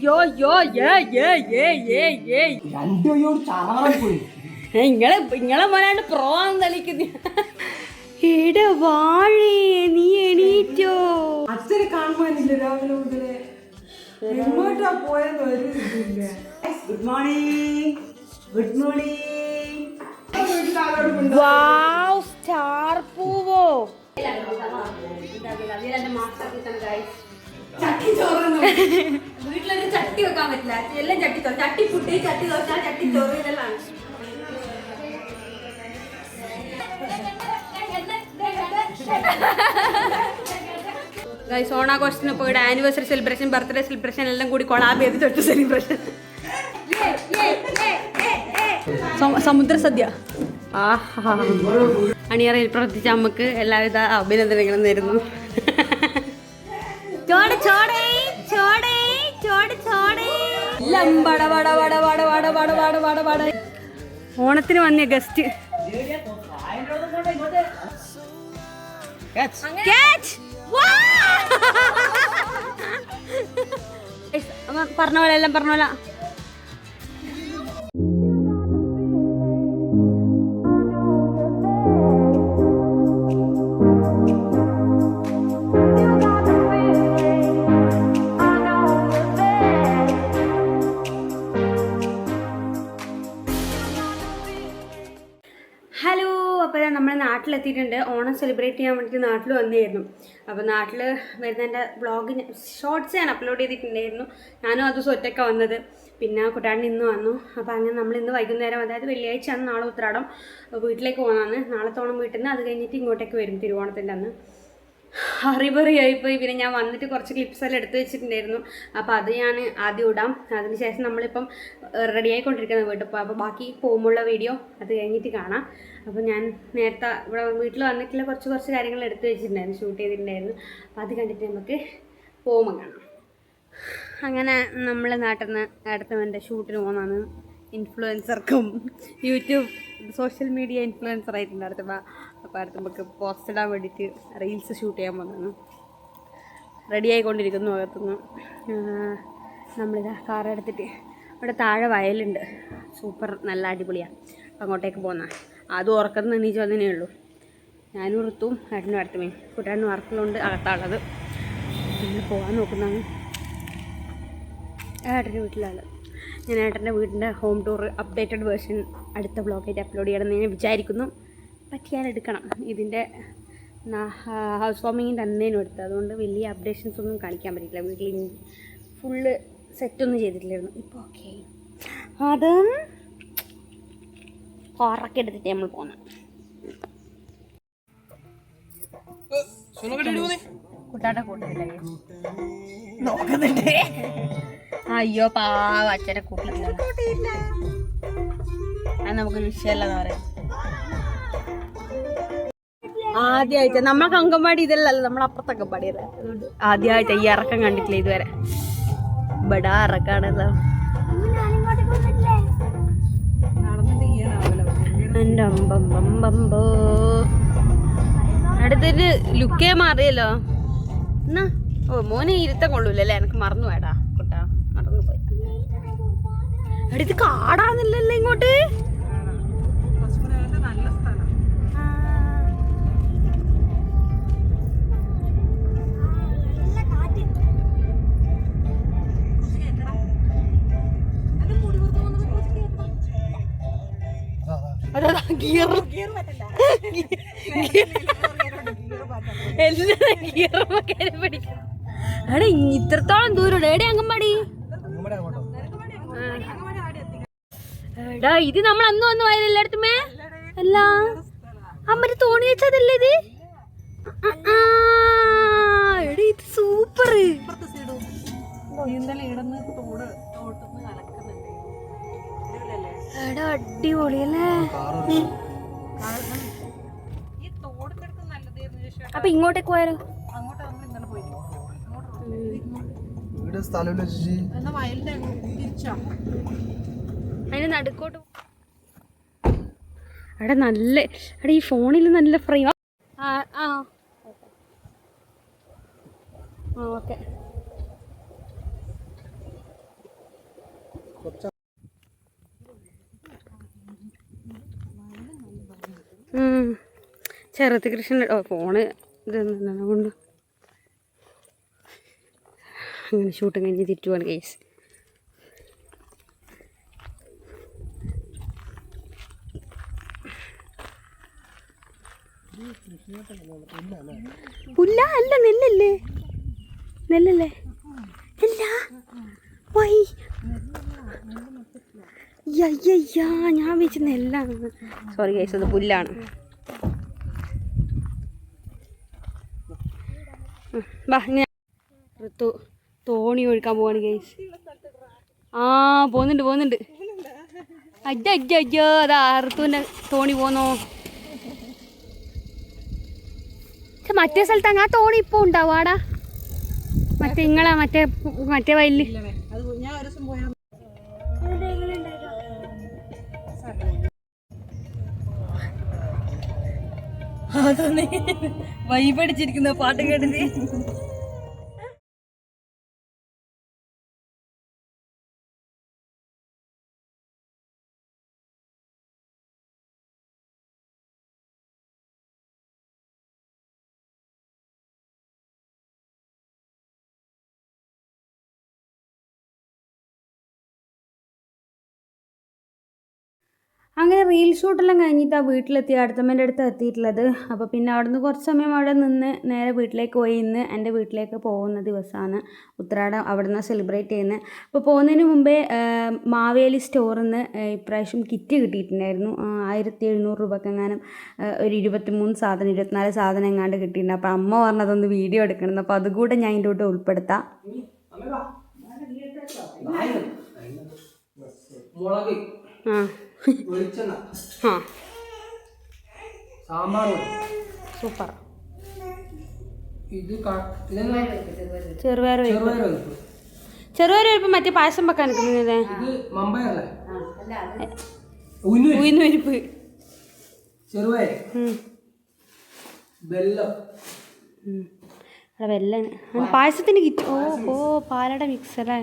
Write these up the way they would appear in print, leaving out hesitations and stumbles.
യോ യോ ഇങ്ങളെ മോനാണ്ട് പ്രോന്ന് തളിക്കുന്നു. എടാ വാഴേ നീ എണീറ്റോ? അച്ഛനെ കാണുവാനില്ല രാവിലെ മുതലേ. എങ്ങോട്ടാ പോയെന്ന് ഒരു ഇതില്ല. Good morning. Good morning. Wow star പൂവോ. വീട്ടിലൊരു ചട്ടി വെക്കാൻ പറ്റില്ല, എല്ലാം ചട്ടിച്ചോറ്, ചട്ടിപ്പുട്ടി, ചട്ടി ദോശ, ചട്ടി ചോറ് ഇതെല്ലാം. ഓണാഘോഷത്തിനൊപ്പം ഇവിടെ ആനിവേഴ്സറി സെലിബ്രേഷൻ, ബർത്ത്ഡേ സെലിബ്രേഷൻ എല്ലാം കൂടി കൊളാബ് ചെയ്ത് തൊട്ട് സെലിബ്രേഷൻ. സമുദ്ര സദ്യ. അണിയറയിൽ പ്രവർത്തിച്ച അമ്മക്ക് എല്ലാവിധ അഭിനന്ദനങ്ങളും നേരുന്നു. ഓണത്തിന് വന്നിയ ഗസ്റ്റ് പറഞ്ഞ പോലെ എല്ലാം പറഞ്ഞ പോലെ. ഹലോ, അപ്പോൾ നമ്മൾ നാട്ടിലെത്തിയിട്ടുണ്ട്. ഓണം സെലിബ്രേറ്റ് ചെയ്യാൻ വേണ്ടിയിട്ട് നാട്ടിൽ വന്നിരുന്നു. അപ്പോൾ നാട്ടിൽ വരുന്നതിൻ്റെ വ്ളോഗ് ഷോർട്സ് ഞാൻ അപ്ലോഡ് ചെയ്തിട്ടുണ്ടായിരുന്നു. ഞാനും അത് ഒറ്റയ്ക്കാണ് വന്നത്. പിന്നെ കുട്ടാടിന് ഇന്ന് വന്നു. അപ്പോൾ അങ്ങനെ നമ്മൾ ഇന്ന് വൈകുന്നേരം, അതായത് വെള്ളിയാഴ്ച ആണ്, നാളെ ഉത്രാടം, വീട്ടിലേക്ക് പോകുന്നതാണ്. നാളത്തെ ഓണം വീട്ടിൽ നിന്ന് അത് കഴിഞ്ഞിട്ട് ഇങ്ങോട്ടേക്ക് വരും തിരുവോണത്തിൻ്റെ അന്ന്. ഹറിബറിയായിപ്പോയി. പിന്നെ ഞാൻ വന്നിട്ട് കുറച്ച് ക്ലിപ്സ് എല്ലാം എടുത്ത് വെച്ചിട്ടുണ്ടായിരുന്നു. അപ്പോൾ അത് ഞാൻ ആദ്യം ഇടാം. അതിനുശേഷം നമ്മളിപ്പം റെഡി ആയിക്കൊണ്ടിരിക്കുന്ന വീട്ടിൽ. അപ്പോൾ ബാക്കി പോകുമ്പോഴുള്ള വീഡിയോ അത് കഴിഞ്ഞിട്ട് കാണാം. അപ്പോൾ ഞാൻ നേരത്തെ ഇവിടെ വീട്ടിൽ വന്നിട്ടുള്ള കുറച്ച് കാര്യങ്ങൾ എടുത്ത് വെച്ചിട്ടുണ്ടായിരുന്നു, ഷൂട്ട് ചെയ്തിട്ടുണ്ടായിരുന്നു. അപ്പോൾ അത് കണ്ടിട്ട് നമുക്ക് പോകുമ്പോൾ കാണാം. അങ്ങനെ നമ്മൾ നാട്ടിൽ നിന്ന് അടുത്തവൻ്റെ ഷൂട്ടിന് പോകുന്നതാണ്. ഇൻഫ്ലുവൻസർക്കും യൂട്യൂബ് സോഷ്യൽ മീഡിയ ഇൻഫ്ലുവൻസർ ആയിട്ടുണ്ട് അടുത്തപ്പോൾ. അപ്പോൾ അടുത്ത് നമുക്ക് പോസ്റ്റ് ഇടാൻ വേണ്ടിയിട്ട് റീൽസ് ഷൂട്ട് ചെയ്യാൻ പോകുന്നതാണ്. റെഡി ആയിക്കൊണ്ടിരിക്കുന്നു അകത്തുനിന്ന്. നമ്മളിതാ കാറെടുത്തിട്ട് ഇവിടെ താഴെ വയലുണ്ട്, സൂപ്പർ നല്ല അടിപൊളിയാണ്. അപ്പം അങ്ങോട്ടേക്ക് പോകുന്ന അതും ഉറക്കത്തിന് എണീച്ച് വന്നതേ ഉള്ളൂ. ഞാനും ഉറത്തും ഏട്ടനും അടുത്തുമേ. കുട്ടാനും വർക്കുകളുണ്ട് അകത്താളത്. നമ്മൾ പോകാൻ നോക്കുന്നതാണ്. ഏട്ടൻ്റെ വീട്ടിലാണ്. ഞാൻ ഏട്ടൻ്റെ വീടിൻ്റെ ഹോം ടൂർ അപ്ഡേറ്റഡ് വേർഷൻ അടുത്ത ബ്ലോഗായിട്ട് അപ്ലോഡ് ചെയ്യണമെന്ന് ഞാൻ വിചാരിക്കുന്നു. പറ്റിയാൽ എടുക്കണം. ഇതിൻ്റെ ഹൗസ് വാമിങ്ങിൻ്റെ അന്നേനും എടുത്ത്, അതുകൊണ്ട് വലിയ അപ്ഡേഷൻസ് ഒന്നും കാണിക്കാൻ പറ്റില്ല. വീട്ടിൽ ഫുള്ള് സെറ്റൊന്നും ചെയ്തിട്ടില്ലായിരുന്നു. ഇപ്പോൾ ഓക്കെ. അത് കാറൊക്കെ എടുത്തിട്ട് നമ്മൾ പോകുന്നത്. കുട്ടാട്ട കൂട്ടത്തില്ല നോക്കുന്നുണ്ട്. അയ്യോ പാവ അച്ഛനെ കൂട്ടില്ല. അത് നമുക്കൊരു വിഷയമല്ലെന്ന് പറയാം. ആദ്യമായിട്ട് നമ്മൾക്ക് അങ്കൻവാടി ഇതല്ലല്ലോ, നമ്മളപ്പുറത്ത് അങ്കൻവാടിയല്ലേ. അതുകൊണ്ട് ആദ്യമായിട്ട് ഈ ഇറക്കം കണ്ടിട്ടില്ല ഇതുവരെ. ബടാ ഇറക്കാണല്ലോ. എൻ്റെ അമ്പമ്പമ്പോ അടുത്തൊരു ലുക്കേ മാറിയല്ലോ. എന്നാ ഓ മോനെ ഇരുത്തം കൊള്ളൂലല്ലേ, എനിക്ക് മറന്നു വേടാ കുട്ടാ, മറന്നു പോയി. അടുത്ത് കാടാന്നില്ലല്ലോ ഇങ്ങോട്ട്. ഇത്രത്തോളം ദൂരം എവിടെ അങ്കൻവാടി? എടാ ഇത് നമ്മൾ അന്ന് വന്ന് വയൽ എല്ലായിടത്തുമേ അല്ല അമ്മര് തോണി വെച്ചതല്ലേ ഇത്? എടാ ഇത് സൂപ്പർ. എടാ അടിപൊളിയല്ലേ. അപ്പൊ ഇങ്ങോട്ടേക്ക് പോയാലോ? അതിന് നടുക്കോട്ട്. എടാ നല്ല, എടാ ഈ ഫോണിൽ നല്ല ഫ്രെയിം. ഓക്കെ ചെറുത്ത് കൃഷ്ണൻ ഫോണ് ഇതൊന്നും കൊണ്ട് അങ്ങനെ ഷൂട്ടും കഴിഞ്ഞ് തിരിച്ചു പോകണം കേസ്. പുല്ല അല്ല, നെല്ലല്ലേ, നെല്ലല്ലേ, അല്ല വൈ യ്യാ ഞാൻ വെച്ച് നെല്ലാണ്. സോറി ഗൈസ്, അത് പുല്ലാണ്. വാ ഞാൻ തോണി ഒഴുക്കാൻ പോവാണ് ഗൈസ്. പോകുന്നുണ്ട്. അജ്ജോ അതാ ഋത്തുവിൻ്റെ തോണി പോന്നോ. മറ്റേ സ്ഥലത്ത് ആ തോണി ഇപ്പോൾ ഉണ്ടാവാടാ, മറ്റേ ഇങ്ങളാ മറ്റേ വയലില്. വൈബടിച്ചിരിക്കുന്ന പാട്ട് കേട്ടിട്ട് അങ്ങനെ റീൽ ഷൂട്ടെല്ലാം കഴിഞ്ഞിട്ട് ആ വീട്ടിലെത്തി അടുത്തമ്മേൻ്റെ അടുത്ത് എത്തിയിട്ടുള്ളത്. അപ്പോൾ പിന്നെ അവിടുന്ന് കുറച്ച് സമയം അവിടെ നിന്ന് നേരെ വീട്ടിലേക്ക് പോയി. ഇന്ന് എൻ്റെ വീട്ടിലേക്ക് പോകുന്ന ദിവസമാണ്, ഉത്രാടം അവിടുന്ന് സെലിബ്രേറ്റ് ചെയ്യുന്നത്. അപ്പോൾ പോകുന്നതിന് മുമ്പേ മാവേലി സ്റ്റോറിൽ നിന്ന് ഇപ്രാവശ്യം കിറ്റ് കിട്ടിയിട്ടുണ്ടായിരുന്നു. 1700 രൂപക്കെങ്ങാനും ഒരു 24 സാധനം എങ്ങാണ്ട് കിട്ടിയിട്ടുണ്ട്. അപ്പോൾ അമ്മ പറഞ്ഞതൊന്ന് വീഡിയോ എടുക്കണം, അപ്പോൾ അതുകൂടെ ഞാൻ ഇതിൻ്റെ കൂടെ ഉൾപ്പെടുത്താം. സൂപ്പർ. ചെറുപയർ പരിപ്പ് മറ്റേ പായസം വെക്കാൻ നിൽക്കുന്നത്. ഉഴുന്നുപരിപ്പ്, വെല്ലാണ് പായസത്തിന് കിറ്റ്. ഓ പാലട മിക്സ് അല്ലേ.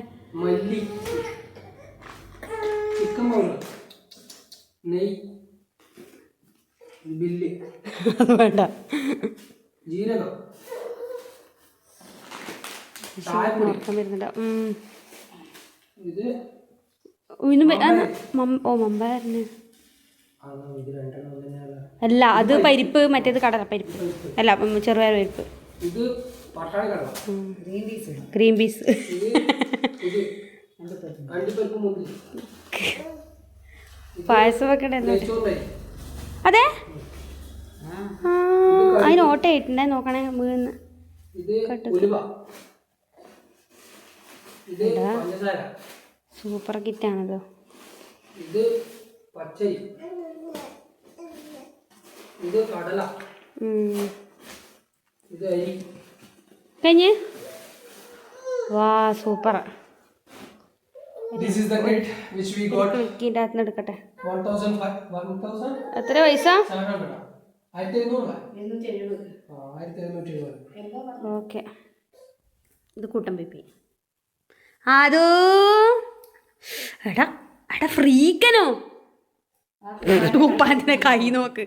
വേണ്ട, മമ്പായിരുന്നു. അല്ല അത് പരിപ്പ്, മറ്റേത് കടലപ്പരിപ്പ്. അല്ല ചെറുപയർ പരിപ്പ്, ഗ്രീൻ പീസ്. പായസം വെക്കണ്ടേ? അതെ, അതിന് ഓട്ട ഇട്ടുണ്ടേ, നോക്കണേ വീണ്. സൂപ്പർ കിറ്റാണല്ലോ. കഴിഞ്ഞ് വാ super. This is the kit which we got. എടുക്കട്ടെ. 1000. എത്ര പൈസ? 700. 1770. ഓക്കെ, ഇത് കൂട്ടം പിപ്പി. അതോ എടാ ഫ്രീക്കനോ ഉപ്പാൻ്റെ കൈ നോക്ക്.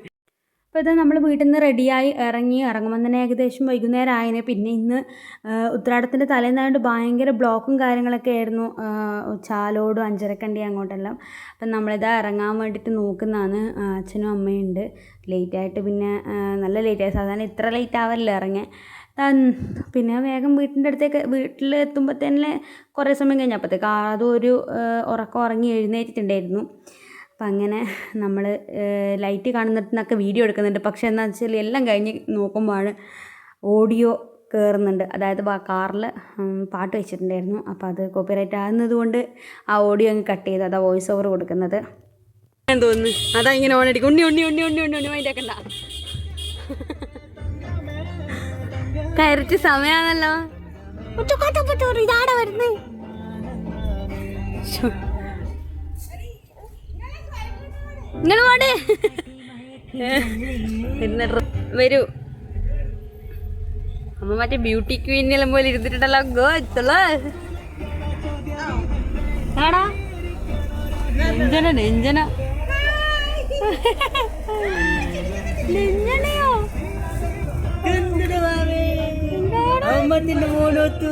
അപ്പോൾ ഇത് നമ്മൾ വീട്ടിൽ നിന്ന് റെഡിയായി ഇറങ്ങുമ്പോൾ തന്നെ ഏകദേശം വൈകുന്നേരം ആയതിനെ. പിന്നെ ഇന്ന് ഉത്രാടത്തിൻ്റെ തലേന്നായതുകൊണ്ട് ഭയങ്കര ബ്ലോക്കും കാര്യങ്ങളൊക്കെ ആയിരുന്നു ചാലോടും അഞ്ചരക്കണ്ടി അങ്ങോട്ടെല്ലാം. അപ്പം നമ്മളിതാ ഇറങ്ങാൻ വേണ്ടിയിട്ട് നോക്കുന്നതാണ്. അച്ഛനും അമ്മയുണ്ട്. ലേറ്റായിട്ട്, പിന്നെ നല്ല ലേറ്റായി, സാധാരണ ഇത്ര ലേറ്റ് ആവല്ല ഇറങ്ങാൻ. പിന്നെ വേഗം വീട്ടിലെത്തുമ്പോൾ തന്നെ കുറേ സമയം കഴിഞ്ഞപ്പോഴത്തേക്ക് അതും ഒരു ഉറങ്ങി എഴുന്നേറ്റിട്ടുണ്ടായിരുന്നു. അപ്പം അങ്ങനെ നമ്മൾ ലൈറ്റ് കാണുന്നിടത്തുനിന്നൊക്കെ വീഡിയോ എടുക്കുന്നുണ്ട്. പക്ഷേ എന്താണെന്ന് വെച്ചാൽ എല്ലാം കഴിഞ്ഞ് നോക്കുമ്പോഴാണ് ഓഡിയോ കയറുന്നുണ്ട്. അതായത് കാറിൽ പാട്ട് വെച്ചിട്ടുണ്ടായിരുന്നു. അപ്പോൾ അത് കോപ്പിറൈറ്റ് ആകുന്നത് ആ ഓഡിയോ അങ്ങ് കട്ട് ചെയ്ത് അതാ വോയിസ് ഓവർ കൊടുക്കുന്നത് തോന്നുന്നു. അതാ ഇങ്ങനെ ഓണടിക്കും. ഉണ്ണി മൈൻഡാക്കണ്ട. കയറിച്ച് സമയമാണല്ലോ. ഇതാടെ വരുന്നേ. ഇങ്ങനെ പാടേ വരൂ. അമ്മ മറ്റേ ബ്യൂട്ടി ക്വീനെല്ലാം പോലെ ഇരുന്നിട്ടുണ്ടല്ലോ. ആടാ നെഞ്ചന ലിഞ്ഞനെയോ അമ്മത്തിന്റെ മോനോത്തു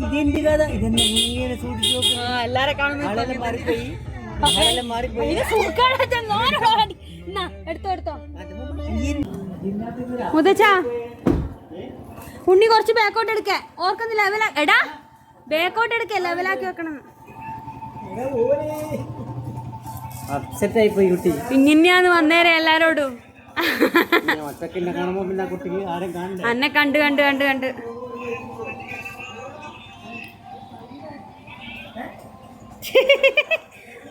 ഇതെന്ത് കഥ ഇതെന്നെ ഇങ്ങനെ സൂക്ഷിച്ചു എല്ലാരെ കാണുന്നു മാറിപ്പോയി എടുത്തോ മുതച്ച ഉണ്ണി കുറച്ച് ബാക്കോട്ട് എടുക്ക ഓർക്കൊന്ന് ലെവലാ എടാ ബാക്കോട്ട് എടുക്ക ലെവലാക്കി വെക്കണം അപ്സെറ്റ് ആയി പോയി കുട്ടി ഇങ്ങനെയാന്ന് വന്നേരെ എല്ലാരോടും ഒറ്റക്കിന്നെ കാണുമ്പോ പിന്നെ കുട്ടിക്ക് ആരും കാണണ്ട അന്നെ കണ്ട് കണ്ട് കണ്ട് കണ്ട്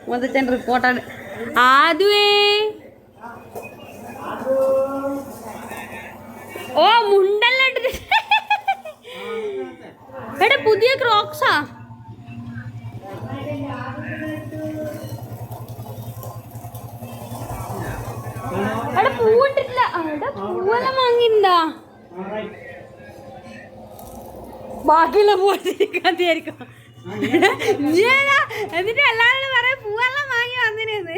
മുതച്ചൻ റിപ്പോർട്ടാണ് ആദ്യേ ഓ മുണ്ടെല്ലാം ഇട്ടിട്ട് എടാ പുതിയ ക്രോക്സാ എടാ പൂവിട്ടിട്ടില്ല എടാ പൂവെല്ലാം വാങ്ങിണ്ടാ ബാക്കിയുള്ള പൂവായിരിക്കും എന്നിട്ട് എല്ലാവരോടും പറയാം പൂവെല്ലാം വാങ്ങി വന്നിരുന്നത്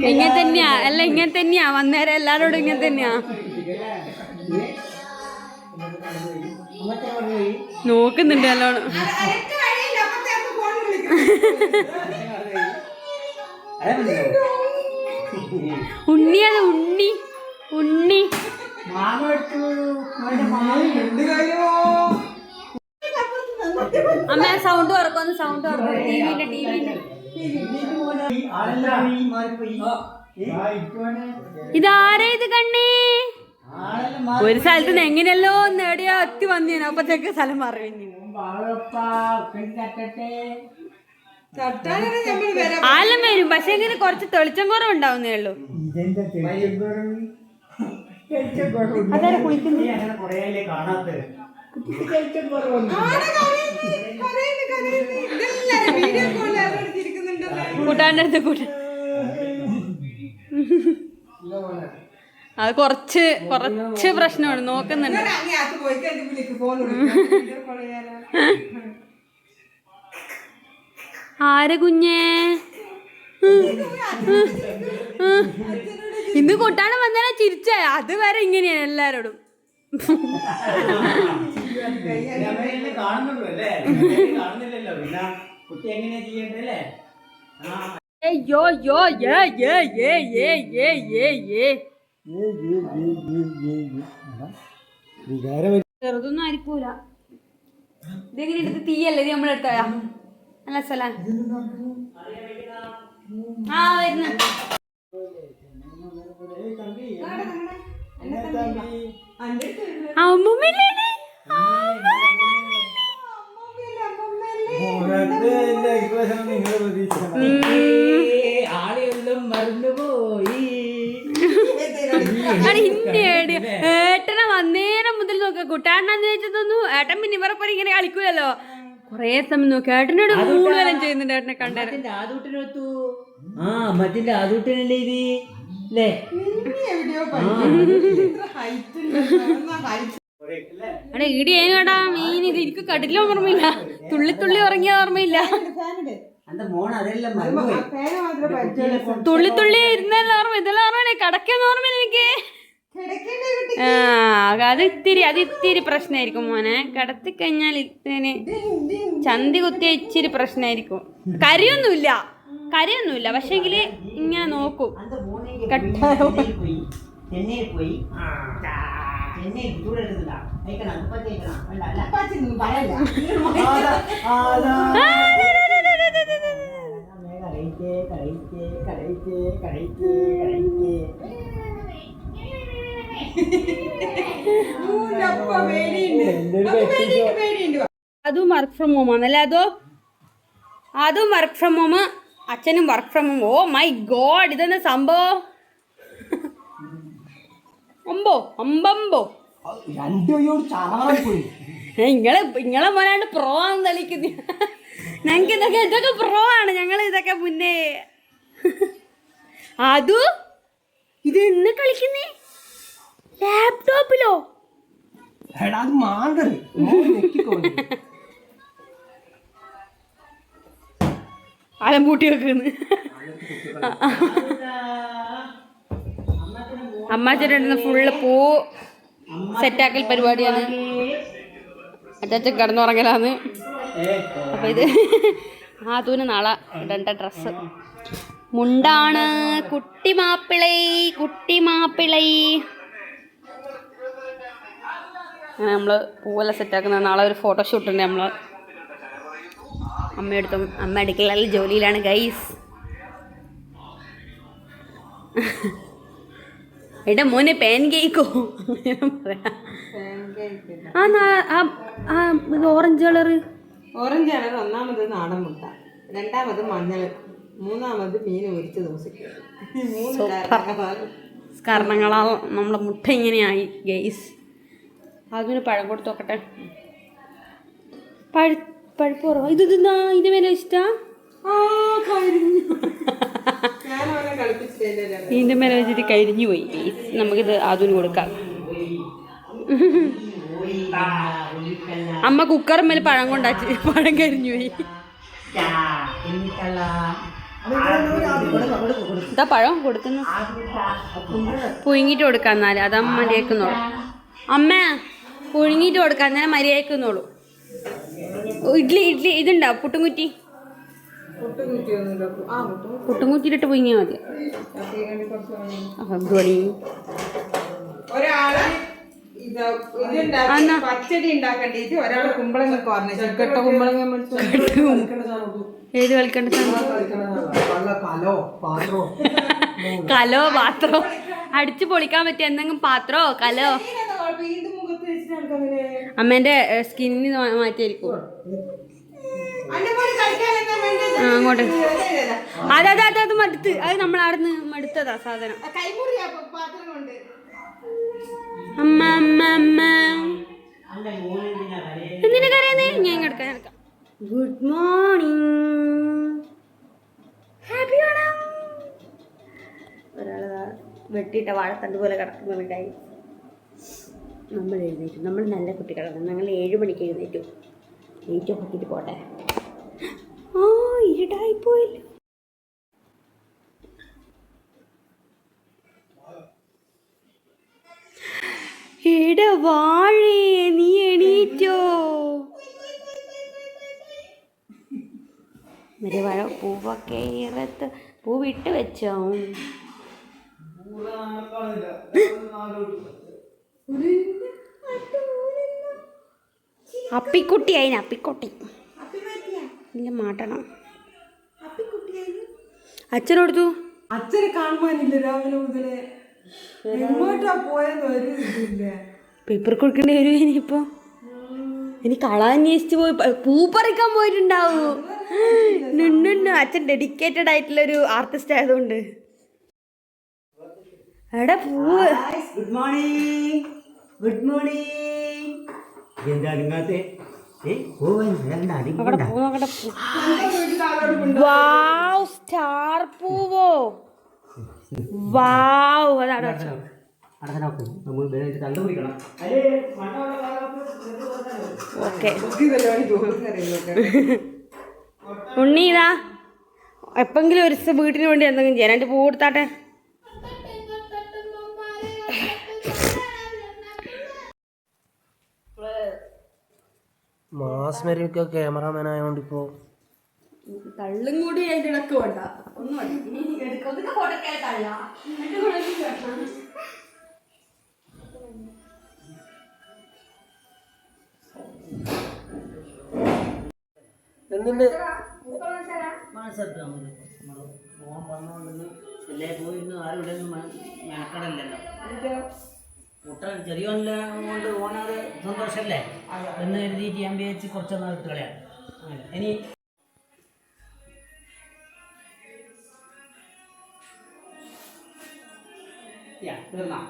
ഇങ്ങനെ തന്നെയാ അല്ല ഇങ്ങനെ തന്നെയാ വന്നേരം എല്ലാരോടും ഇങ്ങനെ തന്നെയാ നോക്കുന്നുണ്ട് നല്ലോണം ഉണ്ണിയത് ഉണ്ണി ഉണ്ണി അമ്മ സൗണ്ട് കുറക്കൊന്ന് സൗണ്ട് കുറക്കും ടിവിന്റെ ഇതാരേ ഇത് കണ്ണേ ഒരു സ്ഥലത്ത് നിന്ന് എങ്ങനെയല്ലോ നേടിയാ എത്തി വന്നേനു അപ്പത്തേക്ക് സ്ഥലം പറഞ്ഞു ആലം വരും പക്ഷെ ഇങ്ങനെ കുറച്ച് തെളിച്ചം കുറവുണ്ടാവുന്നേ ഉള്ളൂ അതാരെ കുളിക്കുന്നത് കൂട്ടാൻ്റെ അടുത്ത് കൂട്ട അത് കുറച്ച് പ്രശ്നമാണ് നോക്കുന്നുണ്ട് ആര് കുഞ്ഞേ ഇന്ന് കൂട്ടാണ് വന്നാലേ ചിരിച്ചേ അതുവരെ ഇങ്ങനെയാണ് എല്ലാരോടും ചെറുതൊന്നും ആയിരിക്കൂല ഇതെങ്ങനെ എടുത്ത് തീയല്ലേ ഇത് നമ്മളെടുത്താ അല്ല സ്ഥല ആ വരുന്ന അമ്മൂമ്മയില്ലേ ആളെല്ലാം മറന്നുപോയി ഏട്ടനെ വന്നേരം മുതൽ നോക്ക കുട്ടാണെന്ന് ചോദിച്ചതൊന്നും ഏട്ടൻ പിന്നെ ഇവരെ ഇങ്ങനെ കളിക്കൂലല്ലോ കൊറേ സമയം നോക്കി ഏട്ടനോട് കൂടുതലും ചെയ്യുന്നുണ്ട് ഏട്ടനെ കണ്ടേ ആദൂട്ടിനൊത്തു മറ്റിന്റെ ആദൂട്ടനല്ലേ ഇത് അല്ലേ എടാ ഈടി ഏനും കേട്ടാ മീൻ ഇത് എനിക്ക് കടിലും ഓർമ്മയില്ല തുള്ളി ഉറങ്ങിയ ഓർമ്മയില്ല തുള്ളി ഇരുന്നെല്ലാം ഓർമ്മ ഇതെല്ലാം ഓർമ്മയില്ല കടക്കെന്ന് ഓർമ്മയില്ല എനിക്ക് അത് ഇത്തിരി പ്രശ്നമായിരിക്കും മോനെ കടത്തി കഴിഞ്ഞാൽ ഇതിന് ചന്തി കുത്തിയ ഇച്ചിരി പ്രശ്നമായിരിക്കും കരയൊന്നുമില്ല പക്ഷെങ്കില് ഇങ്ങനെ നോക്കും അതും വർക്ക് ഫ്രം ഹോം ആണല്ലേ അതും വർക്ക് ഫ്രം ഹോം അച്ഛനും work from home oh my God ഇതെന്താ സംഭവം അമ്പമ്പോ ഇങ്ങളെ മോനാണ്ട് പ്രോ ആണെന്ന് തെളിയിക്കുന്ന ഞങ്ങൾക്ക് ഇതൊക്കെ പ്രോ ആണ് ഞങ്ങൾ ഇതൊക്കെ മുന്നേ ഇത് എന്ന് കളിക്കുന്നേ ലാപ്ടോപ്പിലോ എടാ അത് മാന്തറ് അലമ്പൂട്ടി വെക്കുന്നു. അമ്മാച്ചേട്ടൻ ഫുള്ള് പൂ സെറ്റാക്കൽ പരിപാടിയാണ്. അച്ചാച്ചൻ കിടന്നുറങ്ങലാന്ന്. അപ്പൊ ഇത് ആദൂന് നാളെ ഇടേണ്ട ഡ്രസ്സ് മുണ്ടാണ്. കുട്ടി മാപ്പിളൈ അങ്ങനെ നമ്മള് പൂവെല്ലാം സെറ്റാക്കുന്ന നാളെ ഒരു ഫോട്ടോഷൂട്ട് ഉണ്ട്. നമ്മള് അമ്മ അടുക്കളയിൽ ജോലിയിലാണ് ഗൈസ്. എടാ മോനെ പാൻ കേക്കോ ഓറഞ്ച് കളറ്. ഒന്നാമത് നാടൻ മുട്ട, രണ്ടാമത് മഞ്ഞൾ, മൂന്നാമത് മീൻ ഒരിച്ച ദിവസം. കാരണങ്ങളാൽ നമ്മളെ മുട്ട ഇങ്ങനെയായി ഗൈസ്. അതിന് പഴം കൊടുത്ത് നോക്കട്ടെ. പഴുപ്പ് കുറവാ. ഇതിന്റെ മേലെ വെച്ചിട്ടാ ഇതിന്റെ മേലെ വെച്ചിട്ട് കരിഞ്ഞു പോയി. നമുക്കിത് അതിന് കൊടുക്കാം. അമ്മ കുക്കറിന് മേലെ പഴം കൊണ്ടാച്ച് പഴം കരിഞ്ഞു പോയി. ഇതാ പഴം കൊടുക്കുന്നു. പുഴുങ്ങിട്ട് കൊടുക്കാം എന്നാല് അത് അമ്മ മര്യാദക്കുന്നുള്ളൂ. അമ്മ പുഴുങ്ങിട്ട് കൊടുക്കാം എന്നാലും മര്യാദക്കുന്നുള്ളൂ. ഇഡ്ഡലി ഇതുണ്ടാവും പുട്ടുംകുറ്റി. പുട്ടുംകുറ്റിയിലിട്ട് പുഴുങ്ങിയാൽ മതി. ഒരാള് പച്ചടി ഉണ്ടാക്കേണ്ടിട്ട് ഒരാള് കുമ്പളങ്ങ കെട്ട കുമ്പളങ്ങ ഏത് കളിക്കേണ്ട കലോ പാത്രോ അടിച്ചു പൊളിക്കാൻ പറ്റിയ എന്തെങ്കിലും പാത്രോ കലോ. അമ്മേന്റെ സ്കിന്നിന് മാറ്റിയായിരിക്കും. അങ്ങോട്ട് അത് മടുത്ത്. അത് നമ്മളവിടുന്ന് മടുത്തതാ സാധനം. അമ്മ എന്തിനാ കരയുന്നേ? ഞാൻ എടുക്കാം. Good morning, happy Onam. ഒരാള് വെട്ടിയിട്ട വാഴത്തണ്ട് പോലെ കിടക്കുന്നുണ്ടായി. നമ്മൾ എഴുന്നേറ്റു. നമ്മൾ നല്ല കുട്ടികളാണ്. ഞങ്ങൾ 7 മണിക്ക് എഴുന്നേറ്റു. ഏറ്റവും നോക്കിയിട്ട് പോട്ടെ. ഇരുട്ടായിപ്പോയില്ല. എടാ വാഴേ, നീ എണീറ്റോ? മറ്റേ വാഴ പൂവൊക്കെ ഇറത്ത് പൂവിട്ട് വെച്ചോ? അപ്പിക്കുട്ടി ആയിന്. അപ്പിക്കുട്ടി ഇല്ല മാട്ടണം. അച്ഛനോടുത്തു. അച്ഛനെ കാണുവാനില്ല രാവിലെ മുതലേ. എങ്ങോട്ടാ പോയെന്ന് ഒരു ഇതില്ല. പേപ്പർ കൊടുക്കേണ്ടി വരും ഇനിയിപ്പോ. ഇനി കളാന്വേഷിച്ച് പോയി പൂ പറിക്കാൻ പോയിട്ടുണ്ടാവൂ. അച്ഛൻ ഡെഡിക്കേറ്റഡ് ആയിട്ടുള്ളൊരു ആർട്ടിസ്റ്റ് ആയതുകൊണ്ട്. എടാ പൂവ്. Good morning. എന്താ നിങ്ങത്തെ സ്റ്റാർ പൂവോ? വാവ്. അതാണ് ഓക്കെ. ഉണ്ണി ഇതാ എപ്പെങ്കിലും ഒരു ദിവസം വീട്ടിന് വേണ്ടി എന്തെങ്കിലും ചെയ്യാൻ 2 പൂ കൊടുത്താട്ടെ. മാസ്മരിക്ക ക്യാമറാമാൻ ആയതുകൊണ്ട് ഇപ്പോ തള്ളും കൂടി അതിൻ്റെ ഇടക്ക് വേണ്ട. ഒന്നും എന്നിട്ട് പോയിരുന്നു. ആരും ഇവിടെ മെനക്കടല്ലോ. കൂട്ടം ചെറിയോല്ല കൊണ്ട് ഓണത് സന്തോഷമല്ലേ എന്ന് എഴുതിയിട്ട് ഞാൻ വിചാരിച്ച് കുറച്ചൊന്നും ഇട്ട് കളയാണ്. ഇനി തീർന്നാ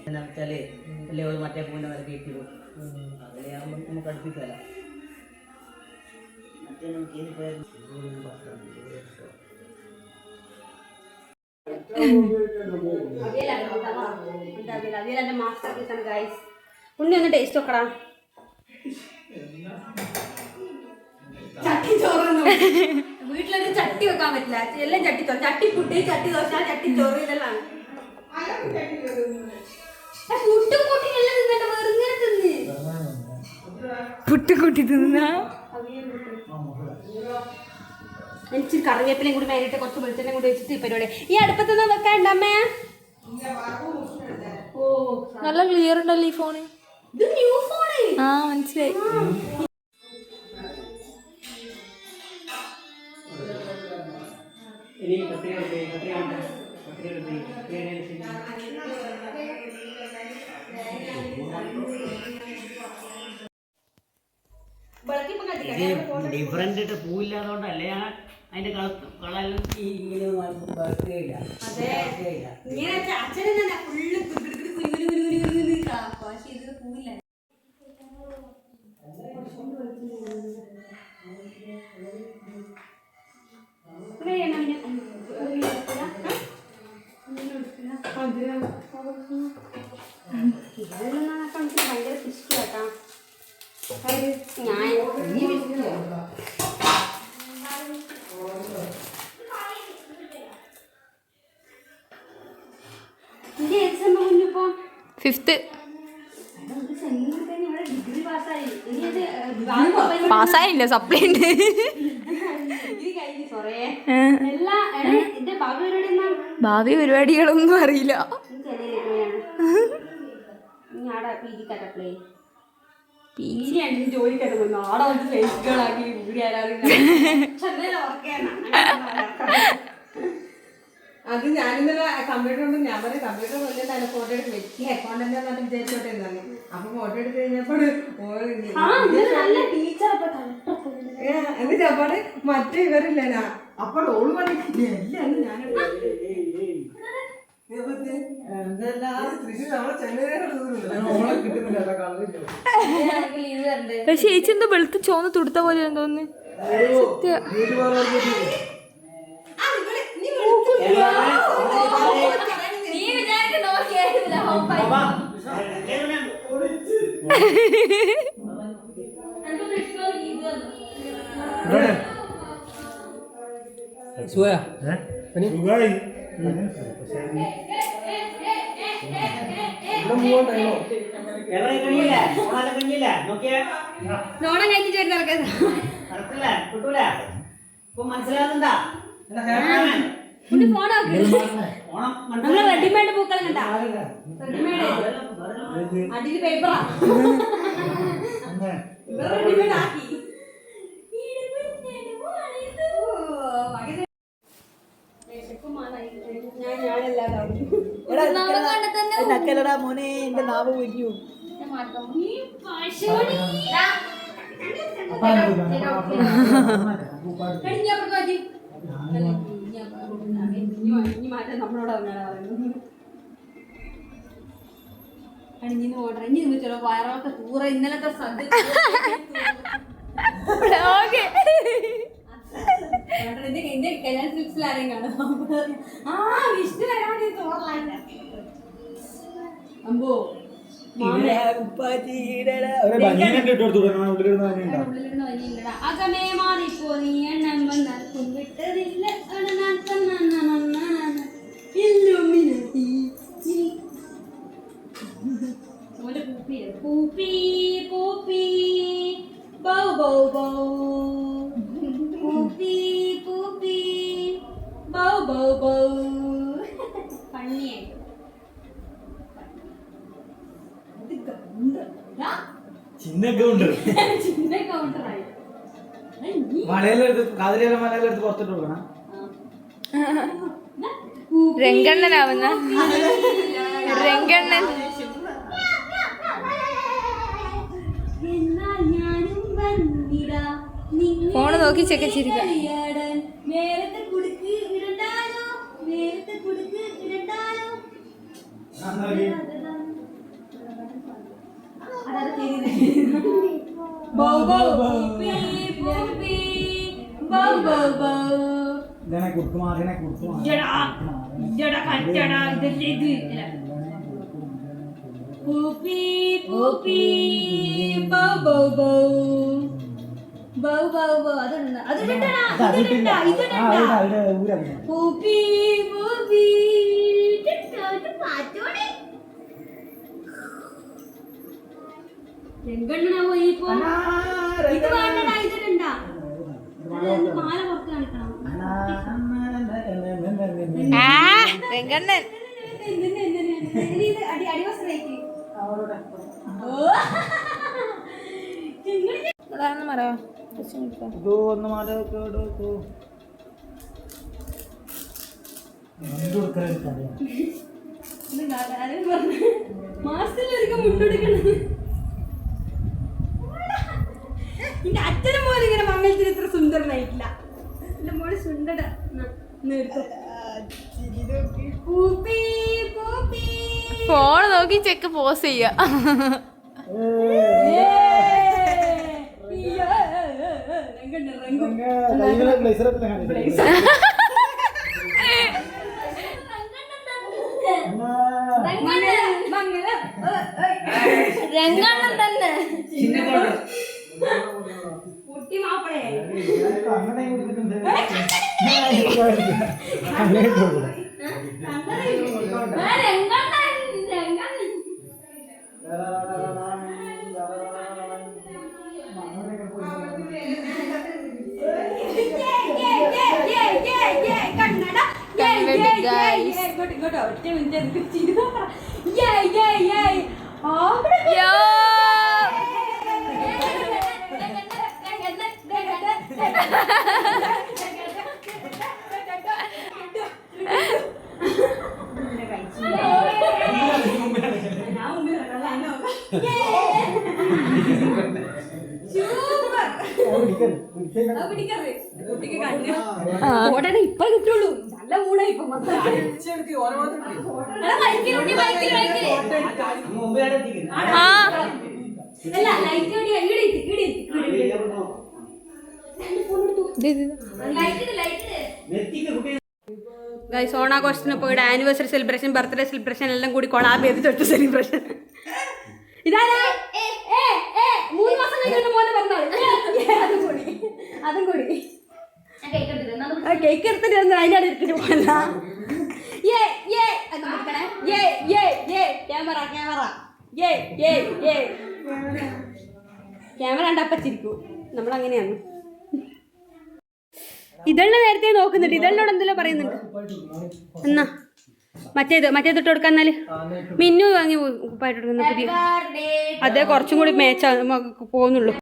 എന്താ വെച്ചാൽ മറ്റേ പൂവിൻ്റെ വരെ കയറ്റി അതിലാകുമ്പോൾ നമുക്ക് അടുപ്പിക്കാലോ. മറ്റേ നമുക്ക് അവിയലെന്റെ മാസ്റ്റർ പീസ് ആണ് ഗൈസ്. ഉണ്ണി ഒന്ന് ടേസ്റ്റ് നോക്കടാ. ചട്ടി ചോറ് വീട്ടിലൊരു ചട്ടി വെക്കാൻ പറ്റില്ല, എല്ലാം ചട്ടിച്ചോറ്, ചട്ടിപ്പുട്ടി, ചട്ടി ദോശ, ചട്ടിച്ചോറ് ഇതെല്ലാം. പുട്ടും കൂട്ടി എല്ലാം തിന്നണ്ട, വെറുങ്ങനെ തിന്ന്. പുട്ടും കൂട്ടി തിന്ന എനിക്ക് കറിവേപ്പിലയും കൂടി മേലിട്ട് കുറച്ച് വെളിച്ചെണ്ണയും കൂടി വെച്ചിട്ട് ഈ പരിപാടി. ഈ അടുപ്പത്തൊന്നും വെക്കാണ്ട അമ്മേ? ഓ നല്ല ക്ലിയർ ഉണ്ടല്ലോ ഈ ഫോണ്. ഇത് ന്യൂ ഫോണ്. ആ മനസ്സിലായി. ഡിഫറൻറ്റ് പൂവില്ലാത്തതുകൊണ്ടല്ലേ അതിന്റെ കളെല്ലാം ഇങ്ങനെ വറുക്കുകയില്ല. ഇങ്ങനെ അച്ഛനെ തന്നെ ഫുള്ള് പക്ഷെ ഇത് പൂവില്ല. ഭയങ്കര ഇഷ്ടം കേട്ടാ. ഞാൻ ഫിഫ്ത്ത് ഡിഗ്രി പാസ്സായി. പാസ്സായില്ല, സപ്ലൈ ഉണ്ട്. ഭാവി പരിപാടികളൊന്നും അറിയില്ല. അത് ഞാനിന്നലെ കമ്പ്യൂട്ടർ കൊണ്ട് ഞാൻ പറയും കമ്പ്യൂട്ടർ കൊല്ലിട്ടാണ് ഫോട്ടോ എടുത്ത് വെച്ച് അക്കൗണ്ടന്റ് എന്നിട്ട് വിചാരിച്ചോട്ടെ എന്നാണ്. അപ്പൊ ഫോട്ടോ എടുത്ത് കഴിഞ്ഞപ്പോൾ എന്നിട്ട് അപ്പാട് മറ്റേ ഇവരില്ല അപ്പോൾ ഓള് പറഞ്ഞിട്ടില്ല എല്ലാം ഞാൻ പക്ഷെ ചേച്ചി എന്തോ വെളുത്ത് ചോന്ന് തുടുത്ത പോലെ തോന്നുന്നു. സത്യ സുഖാ നോണം കഴിഞ്ഞിട്ട് മനസ്സിലാകുന്നുണ്ടാ? നമ്മള് റെഡിമെയ്ഡ് പൂക്കളും കണ്ടാ? റെഡിമെയ്ഡ് അടിയിൽ പേപ്പറാ റെഡിമെയ്ഡ് ആക്കി. നക്കലടാ മോനെ, എന്റെ നാവ് പൊരിഞ്ഞു. നമ്മളോട് അണിഞ്ഞിന്ന് ഓർഡർ ഇനി ചില വയറൊക്കെ തൂറ ഇന്നലത്തെ സദ്യ കല്യാൺ സിൽക്സിൽ ആരെയും കാണാം. ആ വിഷ്ണു വരാൻ അമ്പോ അകമേ മാറിപ്പോ നീ എണ്ണം വന്നാൽ കുമ്പിട്ടതില്ല puppy puppy bow bow bow puppy puppy bow bow bow പണിയായി ചിന്ന കൗണ്ടർ ചിന്ന കൗണ്ടറായി മലയിലെടുത്ത് കാതിരിയുടെ മലയിലെടുത്ത് പുറത്തിട്ട് കൊടുക്കണം. രംഗണ്ണനാവുന്ന രംഗണ്ണൻ ഫോണ് നോക്കി ചെക്കച്ചിരിക്ക. അതായത് രംഗണ്ണനാ പോയി ഇപ്പൊ ഇത് വേണ്ടടാ ഇതിടണ്ടാ മാല പുറത്ത് കാണിക്കണം രംഗണ്ണൻ അടിവസ്ത്രയ്ക്ക് അതാണെന്ന് പറയാ മാസത്തിലൊരിക്കൽ മുട്ടെടുക്കണം. എന്റെ അച്ഛനും പോലും ഇങ്ങനെ മംഗലത്തിന് ഇത്ര സുന്ദരനായിട്ടില്ല. എന്റെ മോള് സുന്ദര ഫോൺ നോക്കി ചെക്ക് പോസ് ചെയ്യാ. രംഗണ്ണൻ തന്നെ കുട്ടി മാപ്പിളേ ഇപ്പൊ കിട്ടുള്ളൂ. നല്ല മൂടായി ഇപ്പൊ ഓണാഘോഷത്തിന് പോയിട്ട് ആനിവേഴ്സറി സെലിബ്രേഷൻ, ബർത്ത്ഡേ സെലിബ്രേഷൻ എല്ലാം കൂടി കൊളാബ് ചെയ്ത് തൊട്ട് സെലിബ്രേഷൻ. ഇതാരാ 3 മാസം കഴിഞ്ഞിട്ട് മോനെ പറഞ്ഞാൽ അതും കൂടി കേക്ക് എടുത്തിട്ട് അതിൻ്റെ എടുത്തിട്ട് പോകണ്ട. ക്യാമറ കണ്ടപ്പച്ചിരിക്കൂ. നമ്മളങ്ങനെയാണ്. ഇതളിനെ നേരത്തെ നോക്കുന്നുണ്ട്. ഇതളിനോട് എന്തെല്ലാം പറയുന്നുണ്ട്. എന്നാ മറ്റേതിട്ട് കൊടുക്കാൻ. എന്നാല് മിന്നു വാങ്ങി ഉപ്പായിട്ട് കൊടുക്കുന്ന പുതിയ അതേ കുറച്ചും കൂടി മേച്ച പോകുന്നുള്ളൂ.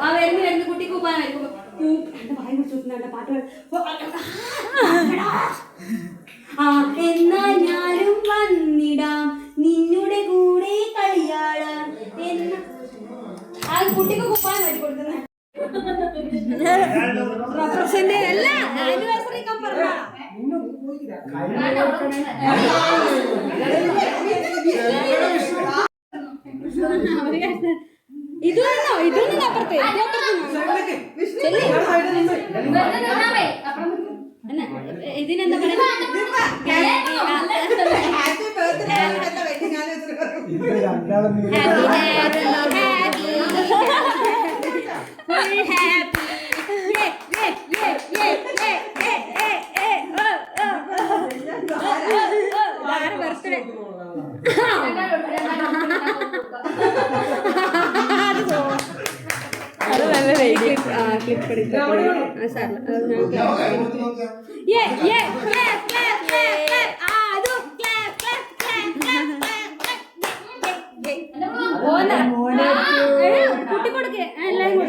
ആ വരുന്ന കുട്ടി കൂപ്പാനായിരിക്കും. പാട്ട് എന്നാ ഞാനും വന്നിടാം നിന്നുടെ കൂടെ കളിയാടാൻ എന്ന ആ കുട്ടിക്ക് കുപ്പാൻ വരി കൊടുക്കുന്നത് റെപ്രസെന്റ് അല്ല ആനിവേഴ്സറി ഇതൊന്നും അപ്പുറത്തെ ഇതിനെന്താ ബർത്ത്ഡേ അത് നല്ല കുട്ടി കൊടുക്കേ എല്ലാരും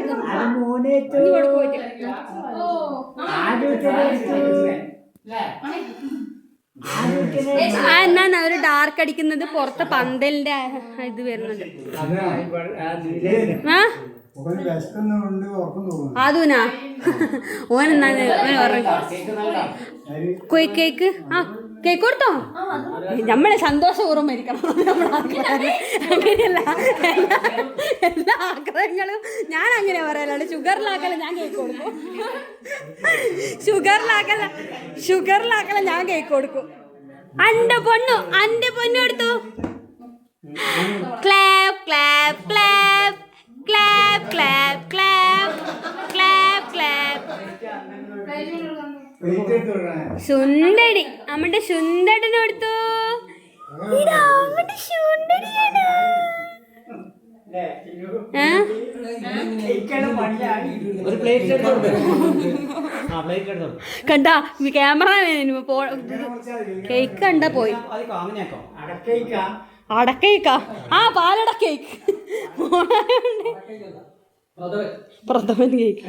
എന്നാ ഒരു ഡാർക്ക് അടിക്കുന്നത് പുറത്തെ പന്തലിന്റെ ഇത് വരുന്നുണ്ട്. അതുനാ ഓനെന്നാണ് കേക്ക് ആ കേക്ക് കൊടുത്തോ? നമ്മളെ സന്തോഷപൂർവ്വം മരിക്കണം. അങ്ങനെയല്ല, എല്ലാ ആഗ്രഹങ്ങളും ഞാൻ അങ്ങനെ പറയലാണ്. ഷുഗറിലാക്കല ഞാൻ കേക്ക് കൊടുക്കും. ഷുഗറിലാക്കല ഞാൻ കേക്ക് കൊടുക്കും. അന്റെ പൊന്നു എടുത്തു. Clap clap clap clap clap clap clap clap. സുന്ദരി അമ്മന്റെ സുന്ദരനെടുത്തു. സുന്ദരിയാണ്. കണ്ട ക്യാമറ കേക്ക് കണ്ട പോയി. അടക്കേക്കാ? ആ പാലടക്കേക്ക്, പ്രഥമൻ കേക്ക്.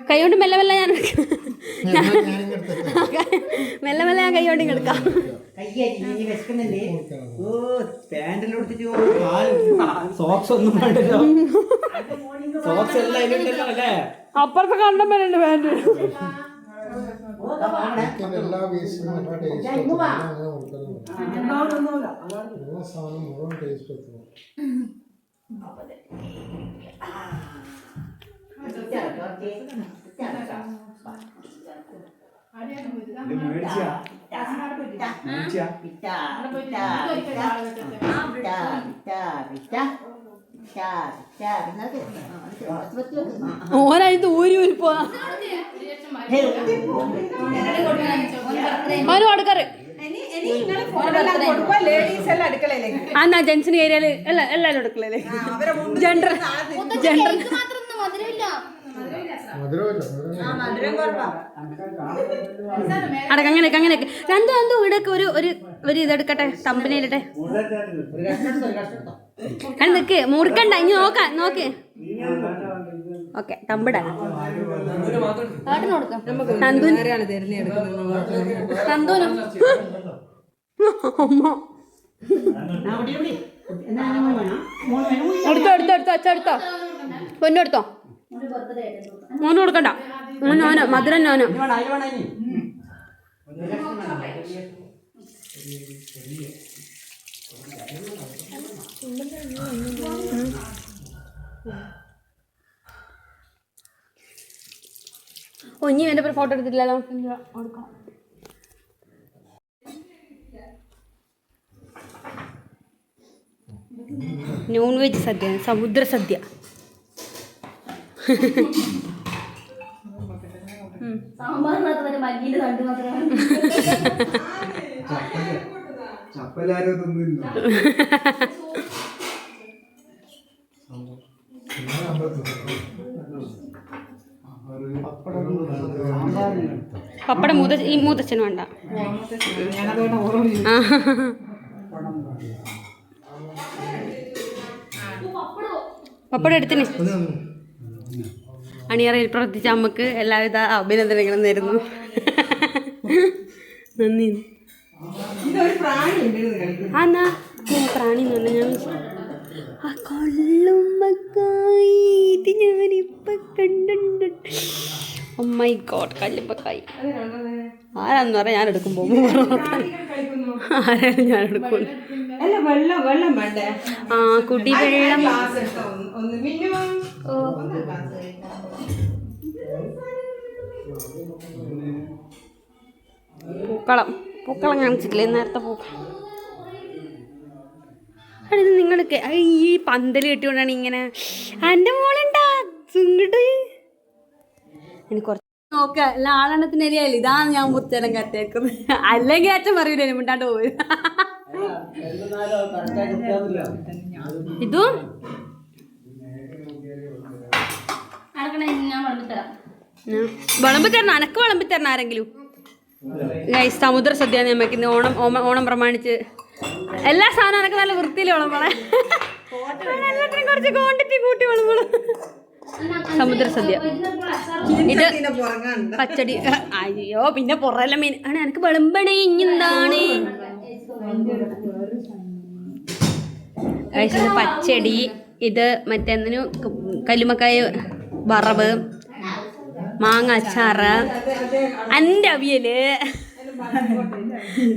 കൈ കൊണ്ട് മെല്ലെ മെല്ലെ ഞാൻ മെല്ലെ മെല്ലെ ഞാൻ കൈ കൊണ്ട് എടുക്കാം. അപ്പുറത്തെ കണ്ടം വരെയുണ്ട് പാൻറ്. ഓനായിട്ട് ഊരി പോവാ. ഓന് കൊടുക്കാറ് എന്നാ ജെൻസിന് കയറിയാല് എല്ലാരും അടുക്കളയില് ജെൻഡർ അടക്ക അങ്ങനെയൊക്കെ അങ്ങനെയൊക്കെ രണ്ടു ഇവിടെയൊക്കെ ഒരു ഇതെടുക്കട്ടെ, തമ്പനയിലിട്ടെ. നിക്ക് മുറുക്കണ്ട, ഇനി നോക്ക്. ഓക്കെ, തമ്പിടാ. നന്ദൂന് എടുത്തോ പൊന്നെടുത്തോ. മോന് കൊടുക്കണ്ട, മോനോനോ മധുരൻ നോനോ. ഓ ഇനി എൻ്റെ ഫോട്ടോ എടുത്തിട്ടില്ലല്ലോ. കൊടുക്കാം. നോൺ വെജ് സദ്യ, സമുദ്ര സദ്യ. പപ്പടം ഈ മൂത്തച്ഛനും വേണ്ട. പപ്പടം എടുത്തിന്. അണിയറയിൽ പ്രവർത്തിച്ച അമ്മക്ക് എല്ലാവിധ അഭിനന്ദനങ്ങളും നേരുന്നു. നന്ദി. എന്നാ പ്രാണി എന്ന് പറഞ്ഞാൽ ഞാൻ കൊള്ളുമ്പക്കായി ഇത് ഞാനിപ്പം കണ്ടുണ്ട്. ഓ മൈ ഗോഡ്, കല്ലുമ്പക്കായി ആരാന്ന് പറയാം. ഞാൻ എടുക്കുമ്പോൾ ആരാണ് ഞാൻ എടുക്കും. ആ കുടിവെള്ളം. പൂക്കളം കാണിച്ചിട്ടില്ലേ നേരത്തെ? പൂക്കളം ഇത് നിങ്ങൾക്ക് ഈ പന്തൽ കെട്ടിക്കൊണ്ടാണ് ഇങ്ങനെ. എൻ്റെ മോളുണ്ടാ ഇങ്ങോട്ട് എനിക്ക് കുറച്ച് നോക്ക. എല്ലാ ആളെണ്ണത്തിന് അരിയായില്ല. ഇതാണ് ഞാൻ മുത്തേനം കത്തേക്കുന്നത്. അല്ലെങ്കിൽ അച്ഛൻ പറയൂലേ മിണ്ടാണ്ട് പോയി. ഇതും വിളമ്പി തരണം, അനക്ക് വിളമ്പി തരണം ആരെങ്കിലും. ഗൈസ്, സമുദ്ര സദ്യ നമുക്ക് ഇന്ന് ഓണം പ്രമാണിച്ച് എല്ലാ സാധനവും എനക്ക് നല്ല വൃത്തിയിൽ വിളമ്പണേ. എല്ലാത്തിനും കുറച്ച് ക്വാണ്ടിറ്റി കൂട്ടി വിളമ്പണം. സമുദ്ര സദ്യ ഇത് പച്ചടി. അയ്യോ, പിന്നെ പുറല്ല മീൻ ആണ് എനിക്ക് വിളമ്പണേ. ഇനി എന്താണ് പച്ചടി? ഇത് മറ്റേന്തിനു കല്ലുമക്കായ വറവ്, മാങ്ങ അച്ചാറ്, എൻ്റെ അവിയല്.